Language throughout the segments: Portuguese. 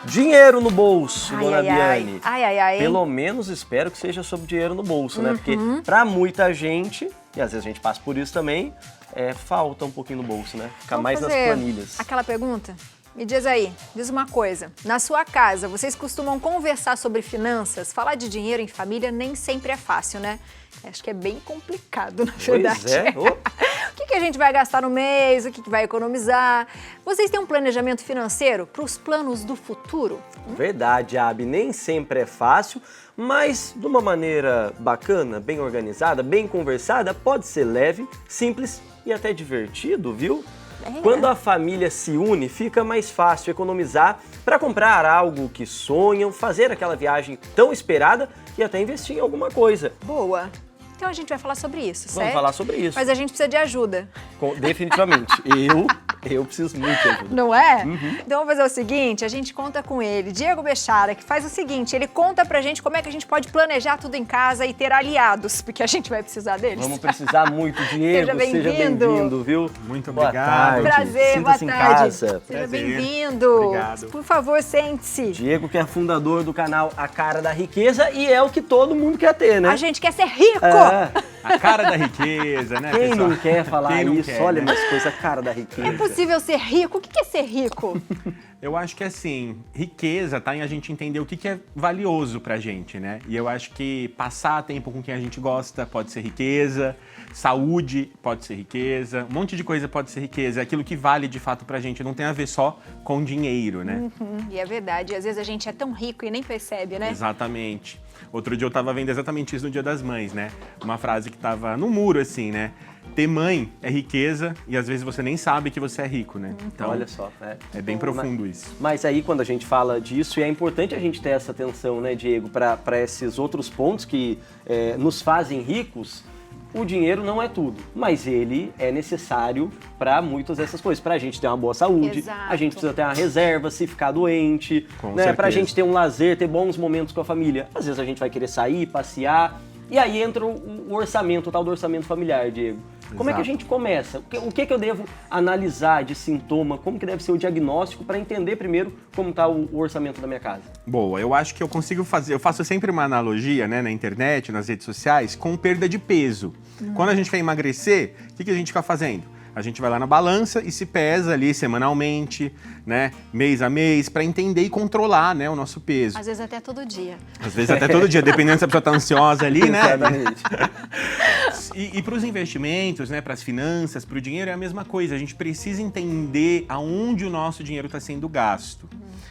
Dinheiro no bolso, Ai, dona ai, ai. Biane. Ai, ai, ai. Pelo menos espero que seja sobre dinheiro no bolso, né? Porque pra muita gente, e às vezes a gente passa por isso também, falta um pouquinho no bolso, né? Fica Vamos mais nas fazer planilhas. aquela pergunta? Me diz aí, diz uma coisa. Na sua casa, vocês costumam conversar sobre finanças? Falar de dinheiro em família nem sempre é fácil, né? Acho que é bem complicado, na verdade. Pois é. O que a gente vai gastar no mês, o que vai economizar? Vocês têm um planejamento financeiro para os planos do futuro? Verdade, Abi, nem sempre é fácil, mas de uma maneira bacana, bem organizada, bem conversada, pode ser leve, simples e até divertido, viu? Quando a família se une, fica mais fácil economizar para comprar algo que sonham, fazer aquela viagem tão esperada e até investir em alguma coisa. Boa. Então a gente vai falar sobre isso, certo? Vamos falar sobre isso. Mas a gente precisa de ajuda. Definitivamente. Eu preciso muito de ajuda. Não é? Então vamos fazer o seguinte, a gente conta com ele, Diego Bechara, que faz o seguinte, ele conta pra gente como é que a gente pode planejar tudo em casa e ter aliados, porque a gente vai precisar deles. Vamos precisar muito, Diego. Seja bem-vindo, viu? Muito Boa obrigado. tarde. Prazer, boa Sinta-se em tarde. casa. Seja Prazer. bem-vindo. Obrigado. Por favor, sente-se. Diego, que é fundador do canal A Cara da Riqueza e é o que todo mundo quer ter, né? A gente quer ser rico. É. A cara da riqueza, né, Quem pessoal? não quer falar Quem não isso? quer, Olha né? minhas coisas, a cara da riqueza. É possível ser rico? O que é ser rico? Eu acho que assim, riqueza tá em a gente entender o que é valioso pra gente, né? E eu acho que passar tempo com quem a gente gosta pode ser riqueza, saúde pode ser riqueza, um monte de coisa pode ser riqueza. É aquilo que vale de fato pra gente, não tem a ver só com dinheiro, né? E é verdade, às vezes a gente é tão rico e nem percebe, né? Exatamente. Outro dia eu tava vendo exatamente isso no Dia das Mães, né? Uma frase que tava no muro, assim, né? Ter mãe é riqueza e às vezes você nem sabe que você é rico, né? Então, Olha só. é bem profundo isso. Mas aí, quando a gente fala disso, e é importante a gente ter essa atenção, né, Diego, para esses outros pontos que nos fazem ricos, o dinheiro não é tudo, mas ele é necessário para muitas dessas coisas. Para a gente ter uma boa saúde, Exato. a gente precisa ter uma reserva se ficar doente, Com né? Para a certeza. gente ter um lazer, ter bons momentos com a família. Às vezes a gente vai querer sair, passear, e aí entra o orçamento, o tal do orçamento familiar, Diego. Como é que a Exato. gente começa? O que eu devo analisar de sintoma? Como que deve ser o diagnóstico para entender primeiro como está o orçamento da minha casa? Boa, eu acho que eu consigo fazer, eu faço sempre uma analogia, né, na internet, nas redes sociais, com perda de peso. Quando a gente quer emagrecer, o que a gente fica fazendo? A gente vai lá na balança e se pesa ali semanalmente, né, mês a mês, para entender e controlar, né, o nosso peso. Às vezes até todo dia. Às vezes até todo dia, dependendo se a pessoa tá ansiosa ali, né? Exatamente. E para os investimentos, né, para as finanças, para o dinheiro é a mesma coisa. A gente precisa entender aonde o nosso dinheiro está sendo gasto.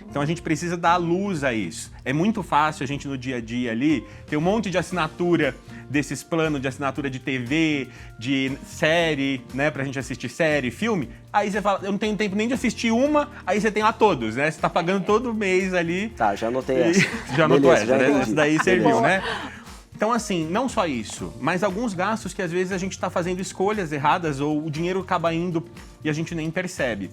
Então a gente precisa dar luz a isso. É muito fácil a gente no dia a dia ali ter um monte de assinatura desses planos de assinatura de TV, de série, né, pra gente assistir série, filme. Aí você fala, eu não tenho tempo nem de assistir uma, aí você tem lá todos, né? Você tá pagando todo mês ali. Tá, já anotei essa. Já anotou Beleza, essa, né? entendi. Essa daí serviu, Beleza. né? Então, assim, não só isso, mas alguns gastos que às vezes a gente está fazendo escolhas erradas ou o dinheiro acaba indo e a gente nem percebe.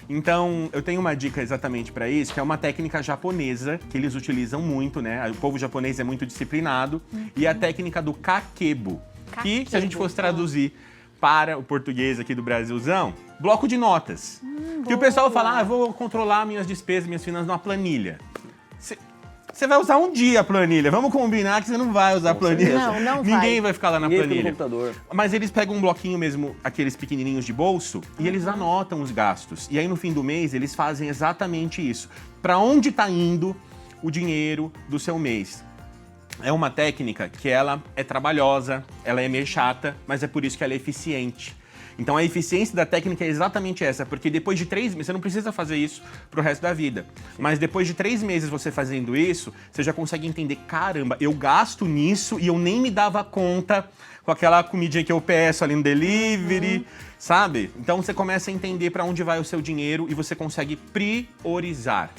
Então, eu tenho uma dica exatamente para isso, que é uma técnica japonesa, que eles utilizam muito, né? O povo japonês é muito disciplinado, e é a técnica do kakebo, que, se a gente fosse traduzir para o português aqui do Brasilzão, bloco de notas. Que o pessoal fala, eu vou controlar minhas despesas, minhas finanças numa planilha. Você vai usar um dia a planilha. Vamos combinar que você não vai usar a planilha. Não Ninguém vai ficar lá na Ninguém fica no planilha. computador. Mas eles pegam um bloquinho mesmo, aqueles pequenininhos de bolso, e eles anotam os gastos. E aí no fim do mês eles fazem exatamente isso. Para onde está indo o dinheiro do seu mês? É uma técnica que ela é trabalhosa, ela é meio chata, mas é por isso que ela é eficiente. Então a eficiência da técnica é exatamente essa, porque depois de 3 meses, você não precisa fazer isso pro resto da vida, mas depois de 3 meses você fazendo isso, você já consegue entender, caramba, eu gasto nisso e eu nem me dava conta com aquela comidinha que eu peço ali no delivery, sabe? Então você começa a entender para onde vai o seu dinheiro e você consegue priorizar.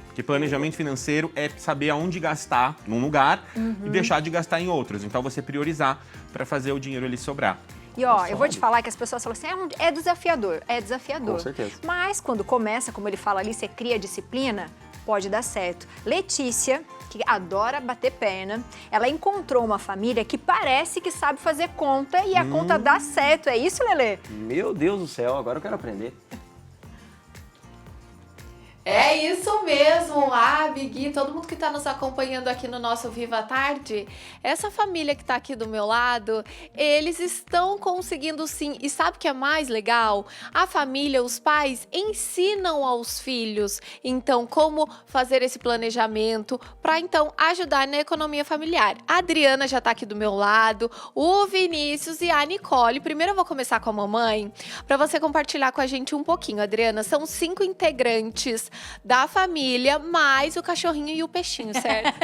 Porque planejamento financeiro é saber aonde gastar num lugar e deixar de gastar em outros. Então você priorizar para fazer o dinheiro ele sobrar. E ó, eu vou te falar que as pessoas falam assim, é desafiador, é desafiador. Com certeza. Mas quando começa, como ele fala ali, você cria disciplina, pode dar certo. Letícia, que adora bater perna, ela encontrou uma família que parece que sabe fazer conta e a conta dá certo. É isso, Lelê? Meu Deus do céu, agora eu quero aprender. É isso mesmo, Bigui, todo mundo que está nos acompanhando aqui no nosso Viva Tarde, essa família que está aqui do meu lado, eles estão conseguindo sim. E sabe o que é mais legal? A família, os pais ensinam aos filhos, então, como fazer esse planejamento para, então, ajudar na economia familiar. A Adriana já está aqui do meu lado, o Vinícius e a Nicole. Primeiro eu vou começar com a mamãe, para você compartilhar com a gente um pouquinho. Adriana, são 5 integrantes da família, mais o cachorrinho e o peixinho, certo?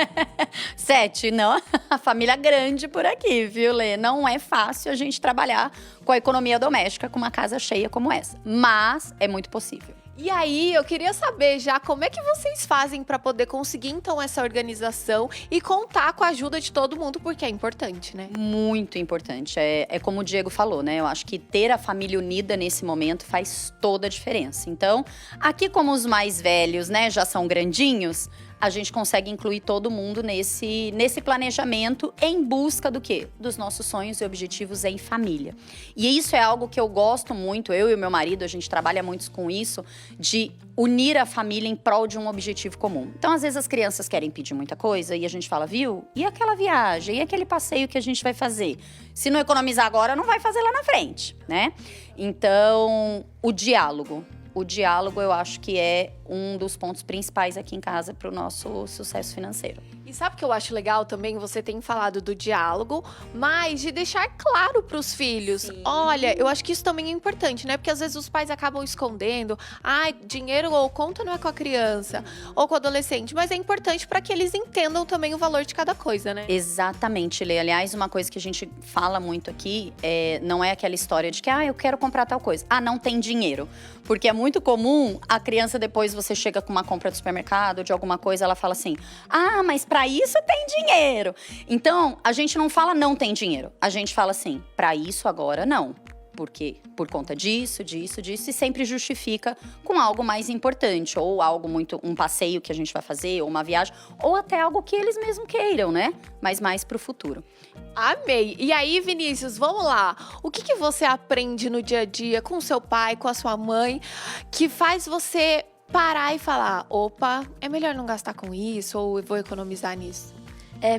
7, não? A família grande por aqui, viu, Lê? Não é fácil a gente trabalhar com a economia doméstica com uma casa cheia como essa, mas é muito possível. E aí, eu queria saber já como é que vocês fazem para poder conseguir, então, essa organização e contar com a ajuda de todo mundo, porque é importante, né? Muito importante. É como o Diego falou, né? Eu acho que ter a família unida nesse momento faz toda a diferença. Então, aqui como os mais velhos, né, já são grandinhos, a gente consegue incluir todo mundo nesse planejamento em busca do quê? Dos nossos sonhos e objetivos em família. E isso é algo que eu gosto muito, eu e o meu marido, a gente trabalha muito com isso, de unir a família em prol de um objetivo comum. Então, às vezes, as crianças querem pedir muita coisa e a gente fala, viu? E aquela viagem? E aquele passeio que a gente vai fazer? Se não economizar agora, não vai fazer lá na frente, né? Então, o diálogo. O diálogo, eu acho que é um dos pontos principais aqui em casa para o nosso sucesso financeiro. E sabe o que eu acho legal também? Você tem falado do diálogo, mas de deixar claro para os filhos. Sim. Olha, eu acho que isso também é importante, né? Porque às vezes os pais acabam escondendo. Dinheiro ou conta não é com a criança ou com o adolescente. Mas é importante para que eles entendam também o valor de cada coisa, né? Exatamente, Lê. Aliás, uma coisa que a gente fala muito aqui, não é aquela história de que, eu quero comprar tal coisa. Não tem dinheiro. Porque é muito comum a criança, depois você chega com uma compra do supermercado, de alguma coisa, ela fala assim, mas para isso tem dinheiro. Então, a gente não fala não tem dinheiro. A gente fala assim, para isso agora não. Porque por conta disso, e sempre justifica com algo mais importante. Ou algo um passeio que a gente vai fazer, ou uma viagem. Ou até algo que eles mesmos queiram, né? Mas mais pro futuro. Amei! E aí, Vinícius, vamos lá. O que você aprende no dia a dia com o seu pai, com a sua mãe, que faz você parar e falar, opa, é melhor não gastar com isso, ou eu vou economizar nisso?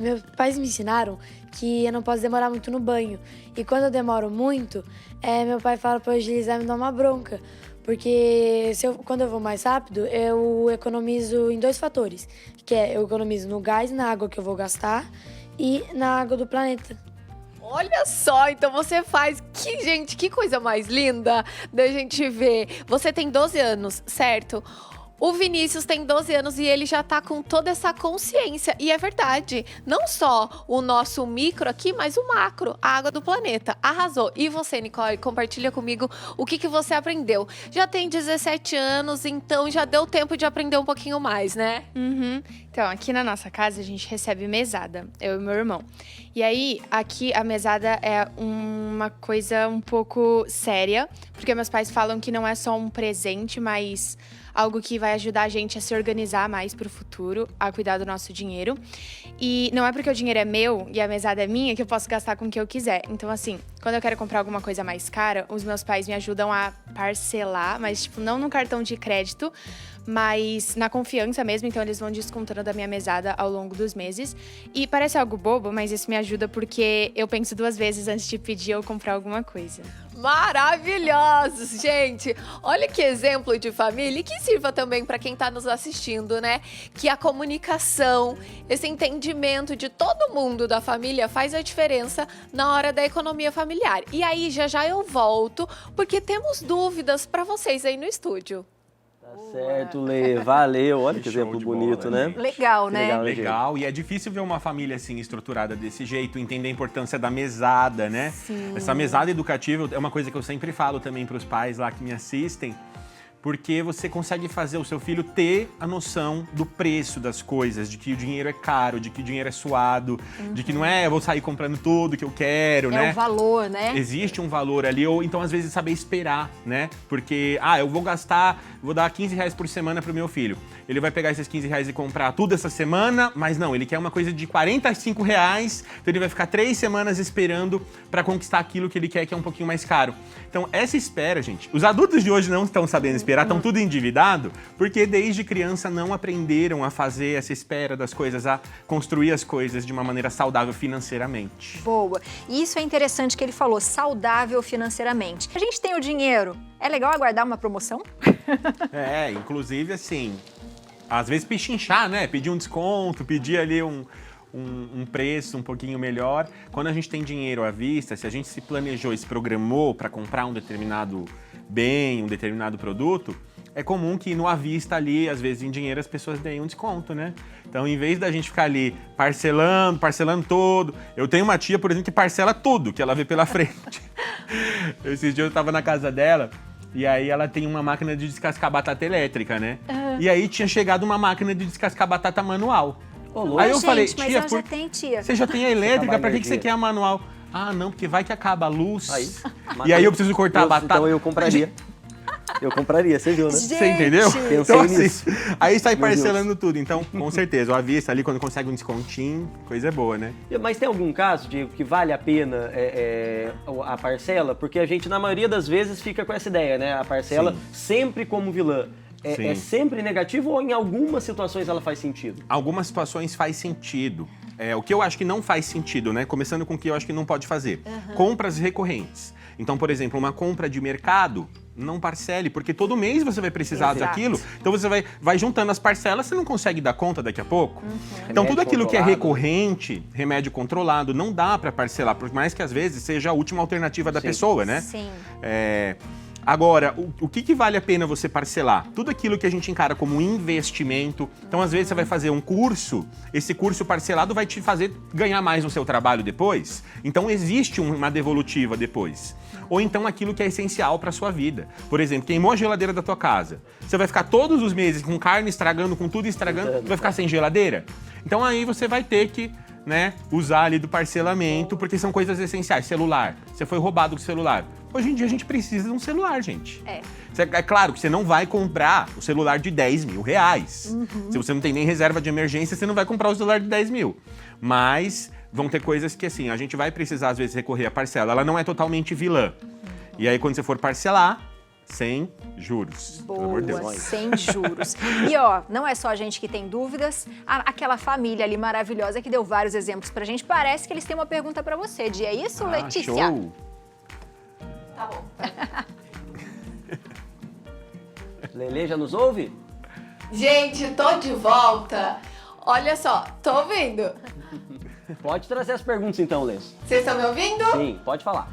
Meus pais me ensinaram que eu não posso demorar muito no banho. E quando eu demoro muito, meu pai fala pra eu agilizar e me dar uma bronca. Porque quando eu vou mais rápido, eu economizo em 2 fatores. Que eu economizo no gás, na água que eu vou gastar e na água do planeta. Olha só, então você faz... Gente, que coisa mais linda da gente ver. Você tem 12 anos, certo? O Vinícius tem 12 anos e ele já tá com toda essa consciência. E é verdade, não só o nosso micro aqui, mas o macro, a água do planeta. Arrasou. E você, Nicole, compartilha comigo o que você aprendeu. Já tem 17 anos, então já deu tempo de aprender um pouquinho mais, né? Uhum. Então, aqui na nossa casa a gente recebe mesada, eu e meu irmão. E aí, aqui a mesada é uma coisa um pouco séria, porque meus pais falam que não é só um presente, mas algo que vai ajudar a gente a se organizar mais pro futuro, a cuidar do nosso dinheiro. E não é porque o dinheiro é meu e a mesada é minha que eu posso gastar com o que eu quiser. Então, assim, quando eu quero comprar alguma coisa mais cara, os meus pais me ajudam a parcelar, mas, não no cartão de crédito, mas na confiança mesmo. Então, eles vão descontando da minha mesada ao longo dos meses. E parece algo bobo, mas isso me ajuda porque eu penso 2 vezes antes de pedir ou comprar alguma coisa. Maravilhosos, gente! Olha que exemplo de família e que sirva também para quem está nos assistindo, né? Que a comunicação, esse entendimento de todo mundo da família faz a diferença na hora da economia familiar. E aí, já eu volto, porque temos dúvidas para vocês aí no estúdio. Tá certo, Lê. Valeu. Olha que exemplo bonito, né? Legal, né? Legal. E é difícil ver uma família assim estruturada desse jeito, entender a importância da mesada, né? Sim. Essa mesada educativa é uma coisa que eu sempre falo também para os pais lá que me assistem, porque você consegue fazer o seu filho ter a noção do preço das coisas, de que o dinheiro é caro, de que o dinheiro é suado, de que não é eu vou sair comprando tudo que eu quero, né? É o valor, né? Existe um valor ali, ou então às vezes saber esperar, né? Porque, eu vou gastar, vou dar 15 reais por semana pro meu filho. Ele vai pegar esses 15 reais e comprar tudo essa semana, mas não, ele quer uma coisa de 45 reais, então ele vai ficar 3 semanas esperando para conquistar aquilo que ele quer, que é um pouquinho mais caro. Então, essa espera, gente, os adultos de hoje não estão sabendo esperar, estão tudo endividado, porque desde criança não aprenderam a fazer essa espera das coisas, a construir as coisas de uma maneira saudável financeiramente. Boa. E isso é interessante que ele falou, saudável financeiramente. A gente tem o dinheiro, é legal aguardar uma promoção? Inclusive assim, às vezes pichinchar, né? Pedir um desconto, pedir ali um preço um pouquinho melhor. Quando a gente tem dinheiro à vista, se a gente se planejou e se programou para comprar um determinado bem, um determinado produto, é comum que no à vista ali, às vezes em dinheiro, as pessoas deem um desconto, né? Então, em vez da gente ficar ali parcelando todo... Eu tenho uma tia, por exemplo, que parcela tudo, que ela vê pela frente. Esses dias eu tava na casa dela, e aí ela tem uma máquina de descascar batata elétrica, né? E aí tinha chegado uma máquina de descascar batata manual. Aí eu falei, mas tia, ela já tem, tia. você já tem a elétrica, pra que você quer a manual? Ah, não, porque vai que acaba a luz. E aí eu preciso cortar a batata. Então eu compraria. Eu compraria, você viu, né? Você entendeu? Pensei Então, assim, nisso. aí sai Meu parcelando tudo. Então, com certeza, à vista ali, quando consegue um descontinho, coisa boa, né? Mas tem algum caso, Diego, que vale a pena a parcela? Porque a gente, na maioria das vezes, fica com essa ideia, né? A parcela sempre como vilã. É sempre negativo ou em algumas situações ela faz sentido? Algumas situações faz sentido. O que eu acho que não faz sentido, né? Começando com o que eu acho que não pode fazer. Compras recorrentes. Então, por exemplo, uma compra de mercado, não parcele, porque todo mês você vai precisar daquilo. Então você vai juntando as parcelas, você não consegue dar conta daqui a pouco. Então tudo aquilo que é recorrente, remédio controlado, não dá para parcelar, por mais que às vezes seja a última alternativa da pessoa, né? Sim. Agora, o que vale a pena você parcelar? Tudo aquilo que a gente encara como investimento. Então, às vezes, você vai fazer um curso, esse curso parcelado vai te fazer ganhar mais no seu trabalho depois. Então, existe uma devolutiva depois. Ou então, aquilo que é essencial para a sua vida. Por exemplo, queimou a geladeira da tua casa. Você vai ficar todos os meses com carne estragando, com tudo estragando, vai ficar sem geladeira? Então, aí você vai ter que usar ali do parcelamento, porque são coisas essenciais. Celular. Você foi roubado com o celular. Hoje em dia a gente precisa de um celular, gente. É claro que você não vai comprar o celular de 10 mil reais. Se você não tem nem reserva de emergência, você não vai comprar o celular de 10 mil. Mas vão ter coisas que, assim, a gente vai precisar, às vezes, recorrer à parcela. Ela não é totalmente vilã. E aí, quando você for parcelar, sem juros. Boa, pelo amor de Deus. sem juros. E ó, não é só a gente que tem dúvidas, aquela família ali maravilhosa que deu vários exemplos pra gente, parece que eles têm uma pergunta pra você. É isso, Letícia? Show! Tá bom. Lelê, já nos ouve? Gente, tô de volta. Olha só, tô ouvindo. Pode trazer as perguntas então, Lê. Vocês estão me ouvindo? Sim, pode falar.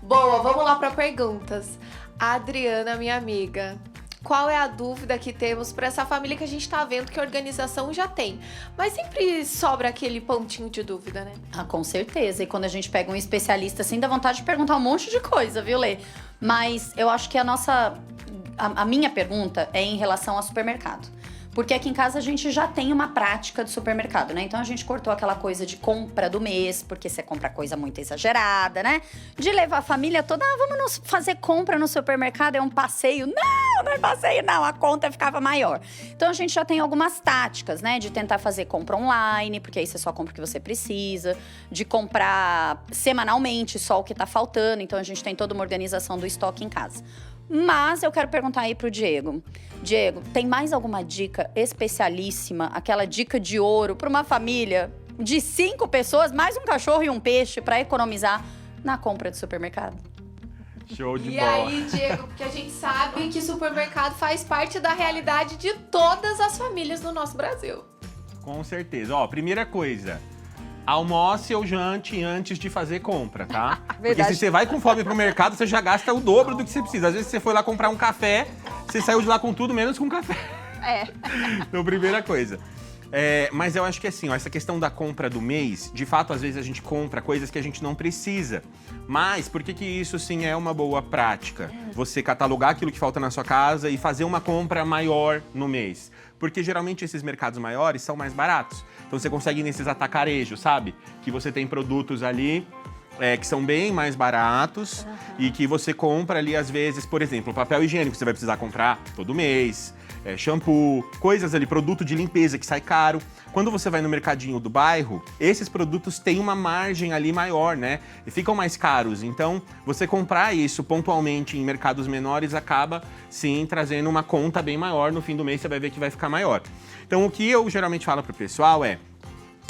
Boa, vamos lá para perguntas. A Adriana, minha amiga, qual é a dúvida que temos para essa família que a gente tá vendo que a organização já tem? Mas sempre sobra aquele pontinho de dúvida, né? Ah, com certeza. E quando a gente pega um especialista assim, dá vontade de perguntar um monte de coisa, viu, Lê? Mas eu acho que a minha pergunta é em relação ao supermercado. Porque aqui em casa a gente já tem uma prática de supermercado, né? Então a gente cortou aquela coisa de compra do mês, porque você compra coisa muito exagerada, né? De levar a família toda, vamos fazer compra no supermercado, é um passeio. Não é passeio não, a conta ficava maior. Então a gente já tem algumas táticas, né? De tentar fazer compra online, porque aí você só compra o que você precisa. De comprar semanalmente só o que tá faltando, então a gente tem toda uma organização do estoque em casa. Mas eu quero perguntar aí pro Diego. Diego, tem mais alguma dica especialíssima, aquela dica de ouro para uma família de 5 pessoas, mais um cachorro e um peixe para economizar na compra de supermercado? Show de E bola. aí, Diego, porque a gente sabe que supermercado faz parte da realidade de todas as famílias do nosso Brasil. Com certeza. Ó, primeira coisa, almoce ou jante antes de fazer compra, tá? Porque se você vai com fome pro mercado, você já gasta o dobro do que você precisa. Às vezes você foi lá comprar um café, você saiu de lá com tudo, menos com café. Então, primeira coisa. Mas eu acho que assim, ó, essa questão da compra do mês, de fato, às vezes a gente compra coisas que a gente não precisa. Mas por que isso, sim, é uma boa prática? Você catalogar aquilo que falta na sua casa e fazer uma compra maior no mês. Porque geralmente esses mercados maiores são mais baratos. Então você consegue ir nesses atacarejos, sabe? Que você tem produtos ali que são bem mais baratos e que você compra ali, às vezes, por exemplo, papel higiênico você vai precisar comprar todo mês, shampoo, coisas ali, produto de limpeza que sai caro. Quando você vai no mercadinho do bairro, esses produtos têm uma margem ali maior, né? E ficam mais caros. Então, você comprar isso pontualmente em mercados menores acaba, sim, trazendo uma conta bem maior. No fim do mês você vai ver que vai ficar maior. Então, o que eu geralmente falo pro pessoal é: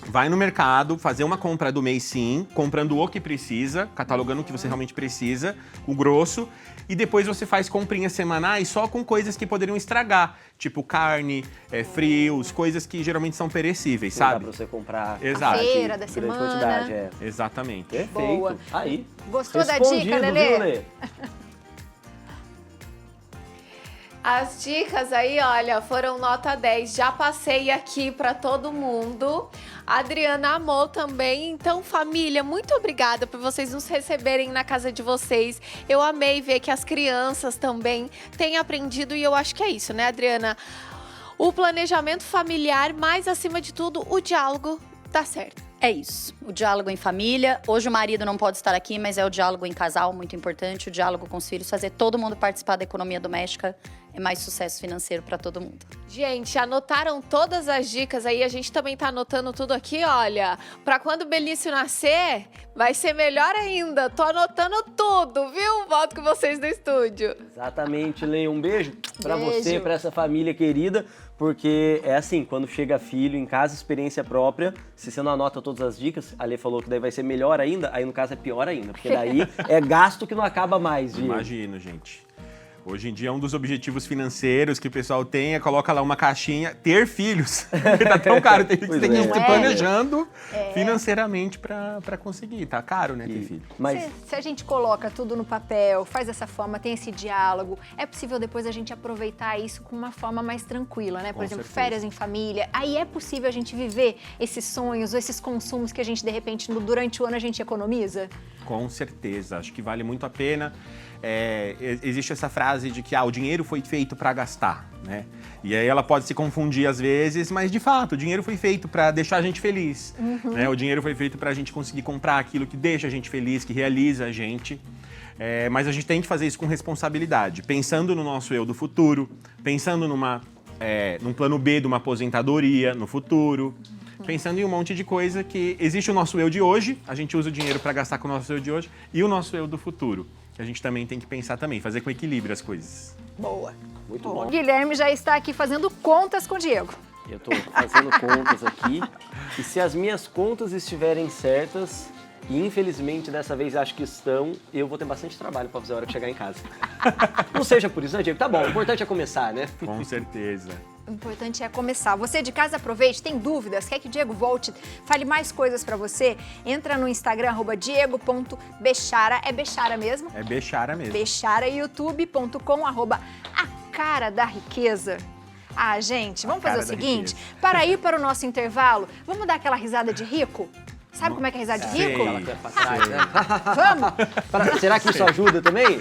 vai no mercado, fazer uma compra do mês sim, comprando o que precisa, catalogando o que você realmente precisa, o grosso, e depois você faz comprinhas semanais só com coisas que poderiam estragar, tipo carne, frios, coisas que geralmente são perecíveis, Não dá sabe? pra você comprar Exato. Feira da grande semana. quantidade, Exatamente. Perfeito. Boa. Aí. Gostou da Respondido, dica, viu, Lelê? Lê? As dicas aí, olha, foram nota 10. Já passei aqui para todo mundo. A Adriana amou também. Então, família, muito obrigada por vocês nos receberem na casa de vocês. Eu amei ver que as crianças também têm aprendido e eu acho que é isso, né, Adriana? O planejamento familiar, mas acima de tudo, o diálogo dá certo. É isso, o diálogo em família. Hoje o marido não pode estar aqui, mas é o diálogo em casal, muito importante. O diálogo com os filhos, fazer todo mundo participar da economia doméstica é mais sucesso financeiro para todo mundo. Gente, anotaram todas as dicas aí? A gente também tá anotando tudo aqui, olha. Pra quando o Benício nascer, vai ser melhor ainda. Tô anotando tudo, viu? Volto com vocês no estúdio. Exatamente, Lê. Um beijo pra Beijo. você, pra essa família querida, porque é assim, quando chega filho em casa, experiência própria, se você não anota todas as dicas, a Lê falou que daí vai ser melhor ainda, aí no caso é pior ainda, porque daí é gasto que não acaba mais, Diego. Imagino, gente. Hoje em dia, um dos objetivos financeiros que o pessoal tem é coloca lá uma caixinha, ter filhos. Porque tá tão caro, tem que Pois você tem que é. ir se planejando financeiramente pra conseguir. Tá caro, né, ter filho. Mas Se a gente coloca tudo no papel, faz dessa forma, tem esse diálogo, é possível depois a gente aproveitar isso com uma forma mais tranquila, né? Por Com exemplo, certeza. férias em família. Aí é possível a gente viver esses sonhos, esses consumos que a gente, de repente, durante o ano a gente economiza? Com certeza, acho que vale muito a pena. Existe essa frase de que o dinheiro foi feito para gastar, né? E aí ela pode se confundir às vezes, mas de fato, o dinheiro foi feito para deixar a gente feliz, né? O dinheiro foi feito para a gente conseguir comprar aquilo que deixa a gente feliz, que realiza a gente. Mas a gente tem que fazer isso com responsabilidade, pensando no nosso eu do futuro, pensando num plano B de uma aposentadoria no futuro. Pensando em um monte de coisa que existe o nosso eu de hoje, a gente usa o dinheiro para gastar com o nosso eu de hoje, e o nosso eu do futuro, que a gente também tem que pensar também, fazer com equilíbrio as coisas. Boa. muito O bom. Guilherme já está aqui fazendo contas com o Diego. Eu tô fazendo contas aqui, e se as minhas contas estiverem certas, e infelizmente dessa vez acho que estão, eu vou ter bastante trabalho para fazer a hora que chegar em casa. Não seja por isso, né, Diego? Tá bom, o importante é começar, né? Com certeza. O importante é começar. Você de casa aproveite, tem dúvidas, quer que o Diego volte, fale mais coisas pra você? Entra no Instagram, @diego.bechara, é Bechara mesmo? É Bechara mesmo. Bechara, youtube.com, @acarada-riqueza. Ah, gente, vamos fazer o cara da seguinte, riqueza. para ir para o nosso intervalo, vamos dar aquela risada de rico? Sabe como é que é risada de Sei. rico? Aquela que é pra trás, né? Vamos! Será que isso ajuda também?